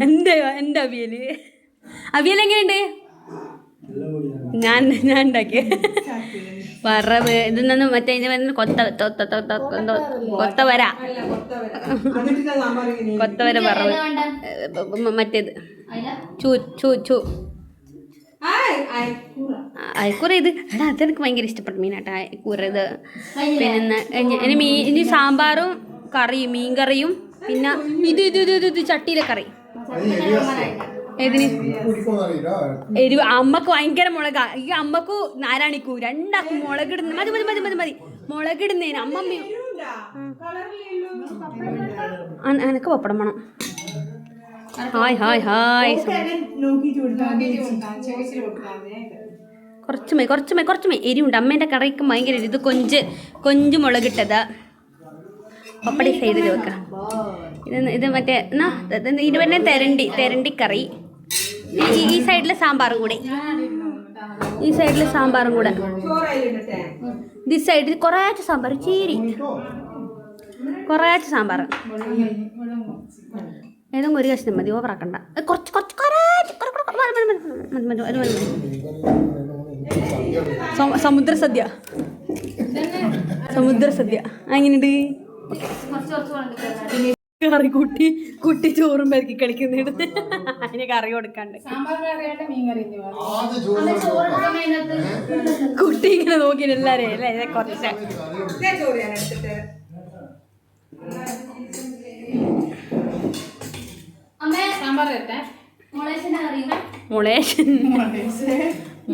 എൻ്റെ അവിയല് എങ്ങനെയുണ്ട്? ഞാൻ ഉണ്ടാക്കിയ വറവ്. ഇതൊന്നും മറ്റേ കൊത്തവര വറവ്. മറ്റേത് അയക്കൂറ. ഇത് എടാ, അതെനിക്ക് ഭയങ്കര ഇഷ്ടപ്പെട്ട മീനാട്ടാ അയക്കൂറ. ഇത് പിന്നെ ഇനി സാമ്പാറും കറിയും, മീൻ കറിയും, പിന്നെ ഇത് ചട്ടിയിലെ കറി. ഏതിന് എരിവ്? അമ്മക്ക് ഭയങ്കര മുളകാ. ഈ അമ്മക്കു നാരായണിക്കൂ രണ്ടാക്കും മുളകിടുന്ന മതി മതി മതി മതി മതി മുളകിടുന്നേന്. അമ്മമ്മ എനക്ക് പപ്പടം വേണം. Hi hi hi. കുറച്ചുമേ എരിവുണ്ട്. അമ്മേൻ്റെ കറിക്ക് ഭയങ്കര എരി. ഇത് കൊഞ്ച് മുളകിട്ടത് പപ്പടി സൈഡിൽ വെക്കാം. ഇത് മറ്റേ ഇത് പിന്നെ തെരണ്ടി കറി. ഈ സൈഡിൽ സാമ്പാറും കൂടെ. ഈ സൈഡിൽ കുറച്ച് സാമ്പാർ, ചീരി കുറച്ച് സാമ്പാർ. ഏതെങ്കിലും ഒരു കഷ്ണം മതി, ഓവറാക്കണ്ട. സമുദ്ര സദ്യ എങ്ങനെയുണ്ട്? കറി കുട്ടി ചോറും പെരുക്കി കളിക്കുന്നുണ്ട്. അതിന് കറി കൊടുക്കാണ്ട് കുട്ടി ഇങ്ങനെ നോക്കി എല്ലാരെയും അല്ലേ കുറച്ച്.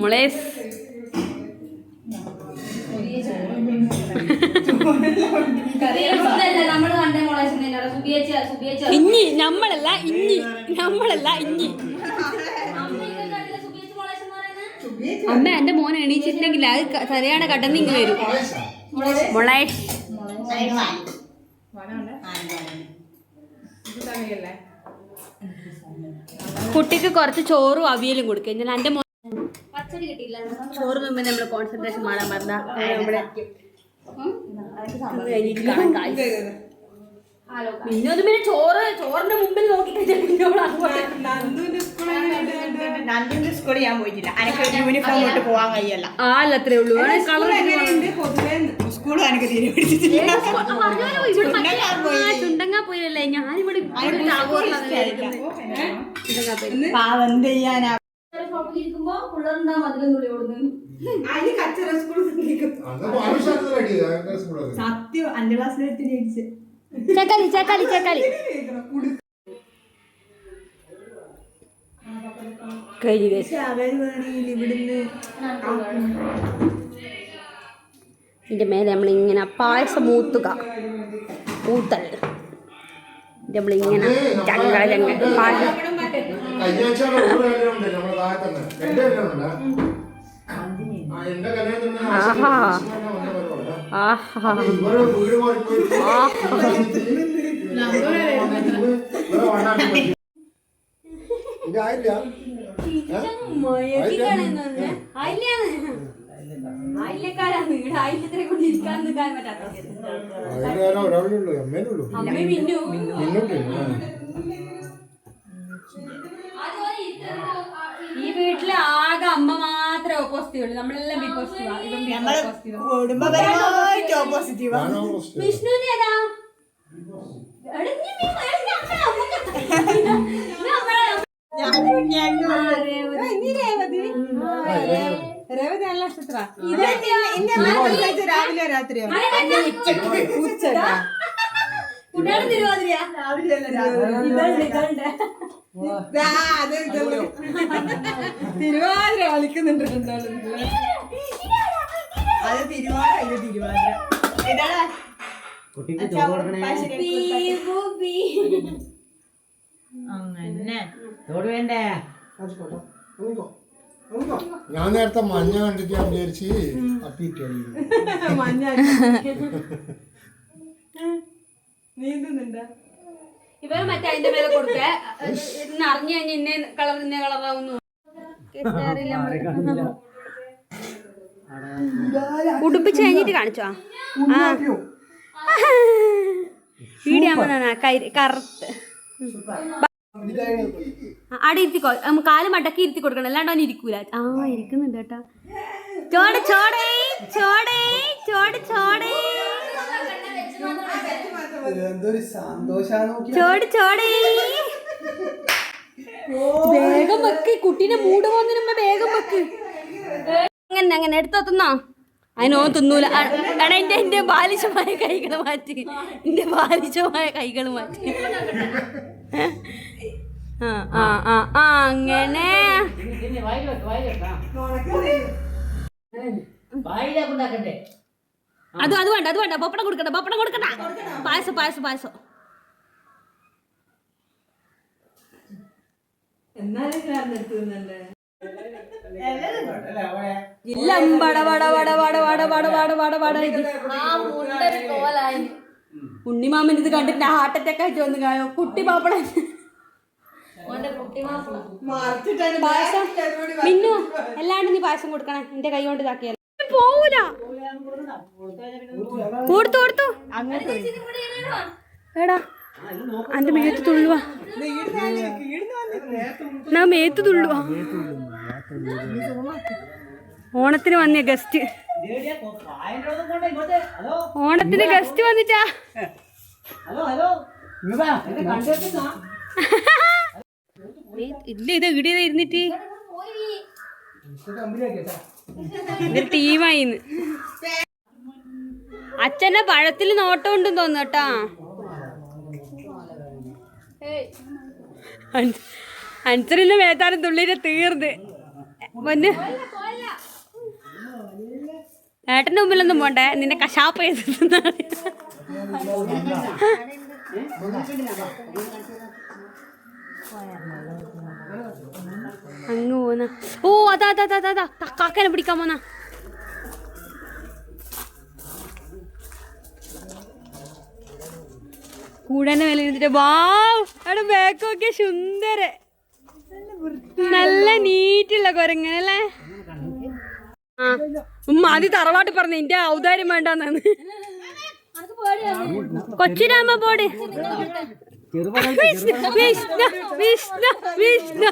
മുളേസ് ഇഞ്ഞി നമ്മളല്ല ഇഞ്ഞി. അമ്മ എന്റെ മോനെ എണീച്ചിട്ടുണ്ടെങ്കിൽ അത് സരിയാണ് കടന്നിങ്ങ് വരും. മുളേഷ് കുട്ടിക്ക് കുറച്ച് ചോറും അവിയലും കൊടുക്കുക. ഞാൻ എൻ്റെ മോൻ പച്ചടി കിട്ടിയില്ല. ചോറ് മുമ്പ് നമ്മൾ കോൺസെൻട്രേഷൻ മാറാൻ പറഞ്ഞ പിന്നെ പിന്നെ ചോറിന്റെ മുമ്പിൽ നോക്കി സ്കൂളിൽ ഞാൻ പോയിട്ടില്ല. എനിക്ക് യൂണിഫോം ഇട്ട് പോവാൻ കഴിയല്ല. അത്രേ ഉള്ളൂ. സ്കൂളും എനിക്ക് തീരെ ചുണ്ടങ്ങാ പോയില്ലേ? ഞാനിവിടെ പാവം ചെയ്യാനാ സത്യം 5ാം ക്ലാസ്സിലെത്തി ജയിച്ച്. ചക്കാലി ഇതിന്റെ മേലെ നമ്മളിങ്ങനെ പായസം ഊത്തൽ നമ്മളിങ്ങനെ പായസം. ഈ വീട്ടില് ആകെ അമ്മ മാത്രമേ ഓപ്പോസിറ്റീവ് ഉള്ളൂ. നമ്മളെല്ലാം ബി പോസിറ്റീവാ. വിഷ്ണുവിന്റെ ഏതാ? രേവതി നല്ല നക്ഷത്ര. രാവിലെ രാത്രിയോ തിരുവാതിര കളിക്കുന്നുണ്ട്. അത് തിരുവാതിര ഇതാണ് കുട്ടിക്ക് ചോറ് കൊടുക്കണേ. അങ്ങനെ ചോറ് വേണ്ടേ? ഞാൻ നേരത്തെ മഞ്ഞ കണ്ടിട്ട് ഞാൻ വിചാരിച്ച് അപ്പിയിട്ടാണ് മഞ്ഞ നീന്തുന്നുണ്ടോ? ഇവർ മറ്റേ അതിന്റെ മേലെ കൊടുത്തേ ഇന്ന് അറിഞ്ഞു കഴിഞ്ഞാൽ ഇന്ന കളറാവുന്നു. ഉടുപ്പിച്ച് കഴിഞ്ഞിട്ട് കാണിച്ചോ? വീടിയാകുമ്പോ കറുത്ത് അവിടെ ഇരുത്തിക്കോ. കാല് മടക്കി ഇരുത്തി കൊടുക്കണം, അല്ലാണ്ട് അവൻ ഇരിക്കൂല. ഇരിക്കുന്നുണ്ട് കേട്ടാ. ചോട് ചോടേ ചോടേ ചോട് ചോടേ ചോട് ചോടേ. വേഗം വെക്ക്, കുട്ടീനെ മൂട് പോകുന്നതിന് മുമ്പ് വേഗം വെക്ക്. അങ്ങനെ എടുത്തോ, തിന്നോ? അതിനോ തിന്നൂല. എടാ എന്റെ ബാലിശമായ കൈകൾ മാറ്റി, എന്റെ ബാലിശമായ കൈകൾ മാറ്റി. അങ്ങനെ അത് വേണ്ട, അത് വേണ്ട. പപ്പടം കൊടുക്കണ്ട, പപ്പടം കൊടുക്കണ്ട. പായസം പായസം പായസം. എന്നാലും കാരണം എത്തുന്നുണ്ട്. ഉണ്ണിമാമൻ ഇത് കണ്ടിട്ട് ഹാർട്ട് അറ്റാക്ക് ആയിട്ട് വന്ന് കാണും. കുട്ടി പാപ്പട പായസം. മിന്നു അല്ലാണ്ട് നീ പായസം കൊടുക്കണേ, എന്റെ കൈ കൊണ്ട് ഇതാക്കിയാൽ പോവൂല. കൊടുത്തു കൊടുത്തു. എടാ എന്റെ മേത്ത് തുള്ളുവാ, ഞാൻ മേത്ത് തുള്ളുവാ. ഓണത്തിന് വന്നിയ ഗസ്റ്റ്, ഓണത്തിന് ഗസ്റ്റ് വന്നിട്ടാ. ഇല്ല ഇത് ഇവിടെ ഇരുന്നിട്ട് ഇതൊരു ടീമായിന്ന്. അച്ഛന്റെ പഴത്തിൽ നോട്ടം ഉണ്ടെന്ന് തോന്നുന്നു കേട്ടാ. അൻസറിന്റെ മേത്താനും തുള്ളിന്റെ തീർന്ന് പൊന്ന്. ഏട്ടന്റെ മുമ്പിലൊന്നും പോണ്ടേ, നിന്റെ കശാപ്പ് അങ്ങ് പോന്ന. ഓ അതാ അതാ അതാ അതാ കാക്കനെ പിടിക്കാൻ പോന്ന. കൂടെ വില ഇരുന്നിട്ട് വാവ്. അവിടെ ബാക്കൊക്കെ സുന്ദര, നല്ല നീറ്റുള്ള കൊരങ്ങനല്ലേ. ആദ്യ തറവാട്ട് പറഞ്ഞു എന്റെ ഔദാര്യം വേണ്ടെന്നു. കൊച്ചിരാമ പോട്. വിഷ്ണു വിഷ്ണു വിഷ്ണു.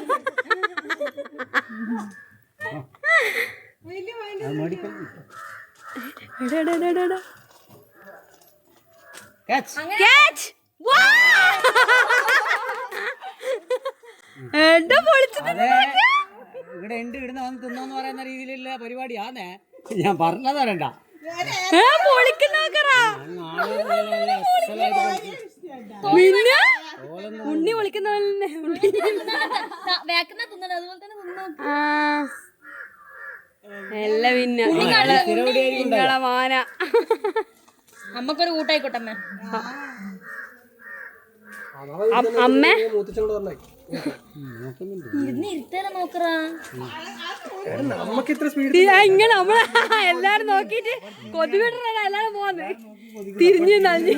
എന്താ പൊളിച്ചത്? ഇവിടെ ഉണ്ട്, ഇവിടുന്ന് വന്ന് തിന്നോന്ന് പറയുന്ന രീതിയിലുള്ള പരിപാടിയാന്നേ ഞാൻ പറഞ്ഞത് വരണ്ട. ഉണ്ണി വിളിക്കുന്ന അല്ല പിന്നെ നിങ്ങളെ മാന. അമ്മക്കൊരു കൂട്ടായിക്കോട്ടെ അമ്മ. അമ്മ ഇങ്ങനെ നമ്മളെ എല്ലാരും നോക്കിട്ട് കൊതുകിട്ടാണ് എല്ലാരും പോന്ന്. തിരിഞ്ഞു നളിഞ്ഞ്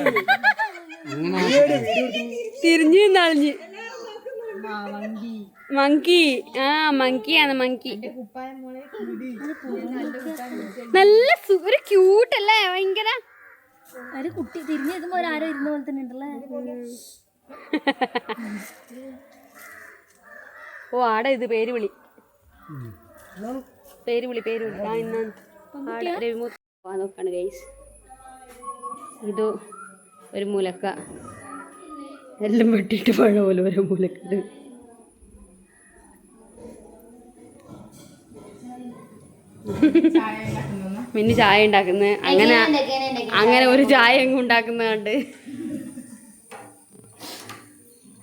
തിരിഞ്ഞു നളിഞ്ഞ്. മങ്കി. മങ്കിയാണ് മങ്കി. നല്ല ഒരു ക്യൂട്ടല്ലേ, ഭയങ്കര ഒരു കുട്ടി തിരിഞ്ഞു എഴുതുമ്പോ ആരോ ഇരുന്ന പോലെ തന്നെ ഉണ്ടല്ലേ. ഓ ആടെ ഇത് പേരുവിളി, പേരുവിളി പേരുവിളി. നോക്കാണ് ഗൈസ്. ഇത് ഒരു മൂലക്ക എല്ലാം വെട്ടിയിട്ട് പഴ പോലെ ഓരോ മൂലക്കുണ്ട്. മിന്നു ചായ ഉണ്ടാക്കുന്നത്. അങ്ങനെ ഒരു ചായ എങ്ങും ഉണ്ടാക്കുന്ന കണ്ട്.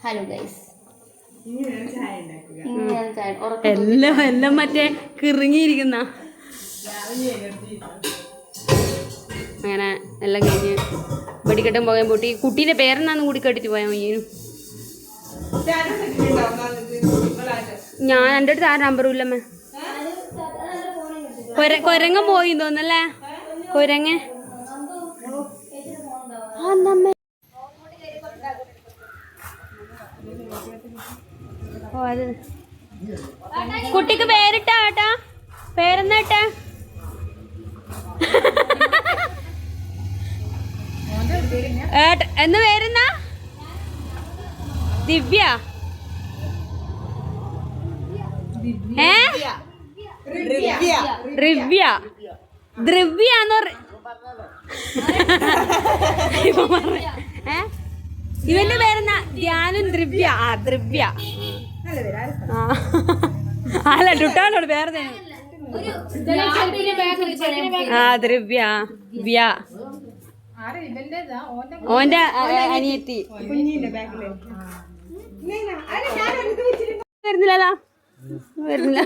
ഹലോ ഗൈസ്, എല്ലാം മറ്റേ കിറങ്ങിയിരിക്കുന്ന. അങ്ങനെ എല്ലാം കഴിഞ്ഞ് ഇവിടെ വെടിക്കെട്ടും പോകാൻ പൂട്ടി. കുട്ടീൻ്റെ പേരെന്നാന്ന് കൂടി കേട്ടിട്ട് പോയാൽ മയ്യേനും. ഞാൻ എൻ്റെ അടുത്ത് ആ നമ്പറും ഇല്ലമ്മേ. കൊരങ്ങൻ പോയി തോന്നല്ലേ, കൊരങ്ങ. ഓ അത് കുട്ടിക്ക് പേരിട്ടാ ഏട്ടാ, പേരെന്നാ ഇട്ടാ? എന്ന് പേരെന്നാ? ദിവ്യ. റിവ്യ ദ്രവ്യാന്നോ? ഇവന്റെ പേരെന്നാ? ധ്യാനും ദ്രവ്യ. ആ ദ്രവ്യ. അല്ല ടുട്ടാനോട് പേര്. ആ ദ്രവ്യ വ്യ. ഓന്റെ അനിയത്തി വരുന്നില്ലല്ലോ, വരുന്നില്ല.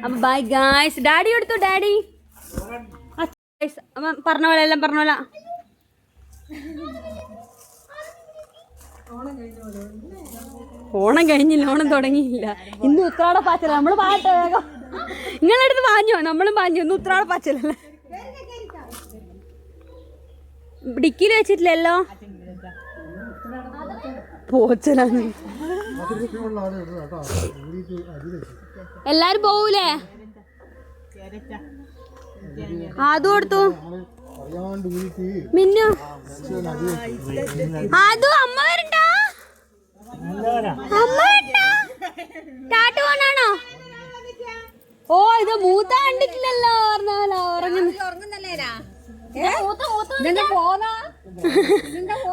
അപ്പൊ ബൈ ഗായ്സ്. ഡാഡി എടുത്തു, ഡാഡി പറഞ്ഞ പോലെ എല്ലാം പറഞ്ഞ പോലെ. ഓണം കഴിഞ്ഞില്ല, ഓണം തുടങ്ങിയില്ല. ഇന്ന് ഉത്രാട പാച്ചല. നമ്മള് പാട്ട് വേഗം നിങ്ങളടുത്ത് പാഞ്ഞോ, നമ്മളും പാഞ്ഞു. ഇന്ന് ഉത്രാട പാച്ചലല്ലേ. ഡിക്കിയിൽ വെച്ചിട്ടില്ലല്ലോ. പോച്ചലാണ്. എല്ലാരും പോവൂലേ? അതും കൊടുത്തു. മിന്നു അതും അമ്മ വരണ്ടാ? അമ്മ ടാറ്റു പോണാണോ? ഓ ഇത് മൂത്ത കണ്ടിട്ടില്ലല്ലോ.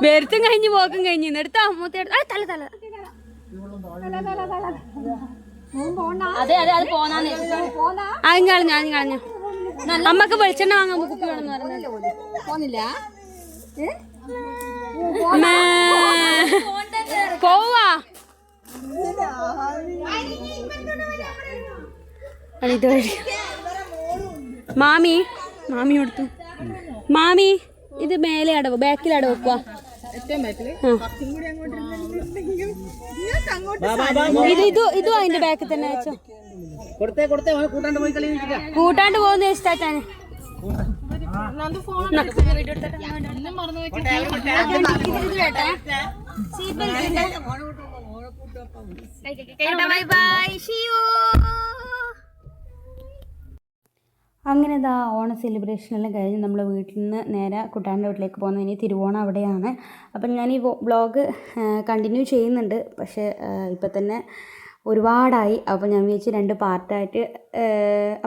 വെരുത്തും കഴിഞ്ഞ് പോക്കും കഴിഞ്ഞ് എടുത്താ മൂത്ത. തല തല. അതെ അതെ അത് പോന്നാന്ന്. അതും കളഞ്ഞു, അതും കളഞ്ഞു. അമ്മക്ക് വെളിച്ചെണ്ണ വാങ്ങാൻ കുപ്പി വേണമെന്ന് പറഞ്ഞില്ല. പോവാ മാമി. മാമി കൊടുത്തു. മാമി ഇത് മേലെ അടവ്, ബാക്കിൽ അടവ് വെക്കുക. ഇതും അതിന്റെ ബാക്കിൽ തന്നെ വെച്ചോ. കൂട്ടാണ്ട് പോകുന്ന ഇഷ്ടാച്ചാന്. അങ്ങനെ ഇതാ ഓണ സെലിബ്രേഷനെല്ലാം കഴിഞ്ഞ് നമ്മൾ വീട്ടിൽ നിന്ന് നേരെ കുട്ടാൻ്റെ വീട്ടിലേക്ക് പോകുന്നത്. ഇനി തിരുവോണം അവിടെയാണ്. അപ്പം ഞാൻ ഈ വ്ളോഗ് കണ്ടിന്യൂ ചെയ്യുന്നുണ്ട്, പക്ഷേ ഇപ്പം തന്നെ ഒരുപാടായി. അപ്പോൾ ഞാൻ വിചാരിച്ചു 2 പാർട്ടായിട്ട്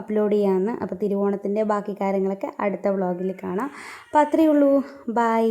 അപ്ലോഡ് ചെയ്യാമെന്ന്. അപ്പോൾ തിരുവോണത്തിൻ്റെ ബാക്കി കാര്യങ്ങളൊക്കെ അടുത്ത വ്ളോഗിൽ കാണാം. അപ്പോൾ അത്രയേ ഉള്ളൂ. ബൈ.